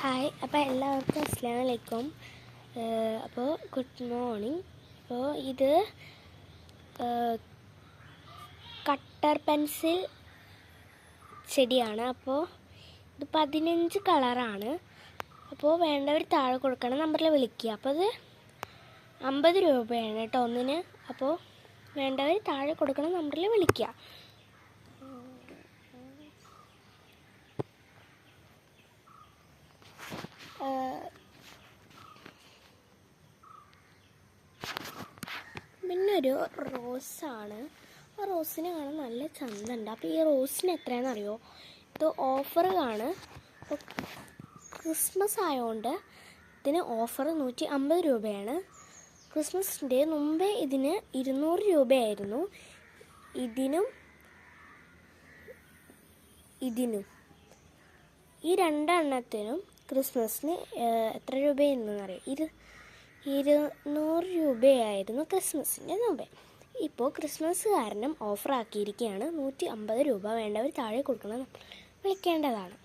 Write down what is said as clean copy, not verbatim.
Hi, അപ്പോൾ എല്ലാവർക്കും അസ്സലാമു അലൈക്കും. അപ്പോൾ ഗുഡ് മോർണിംഗ്. അപ്പോൾ ഇത് കട്ടർ പെൻസിൽ ചെടിയാണ്. അപ്പോൾ ഇത് 15 കളറാണ്. അപ്പോൾ വേണ്ടവർ താഴെ കൊടുക്കണം നമ്പറിൽ വിളിക്കുക. അപ്പോൾ അത് 50 രൂപയാണ് കേട്ടോ ഒന്നിന്. അപ്പോൾ വേണ്ടവർ താഴെ കൊടുക്കണം നമ്പറിൽ വിളിക്കുക. പിന്നെ ഒരു റോസാണ്. ആ റോസിന് കാണാൻ നല്ല ചന്തമുണ്ട്. അപ്പോൾ ഈ റോസിന് എത്രയാണെന്നറിയോ? ഇത് ഓഫറാണ്. അപ്പോൾ ക്രിസ്മസ് ആയതുകൊണ്ട് ഇതിന് ഓഫർ 150 രൂപയാണ്. ക്രിസ്മസിൻ്റെ മുമ്പേ ഇതിന് 200 രൂപയായിരുന്നു. ഇതിനും ഈ രണ്ടെണ്ണത്തിനും ക്രിസ്മസിന് എത്ര രൂപയെന്നറിയാം? 200 രൂപയായിരുന്നു ക്രിസ്മസിൻ്റെ മുമ്പേ. ഇപ്പോൾ ക്രിസ്മസ് കാരണം ഓഫർ ആക്കിയിരിക്കുകയാണ്. 150 രൂപ. വേണ്ടവർ താഴെ കൊടുക്കണം, വിളിക്കേണ്ടതാണ്.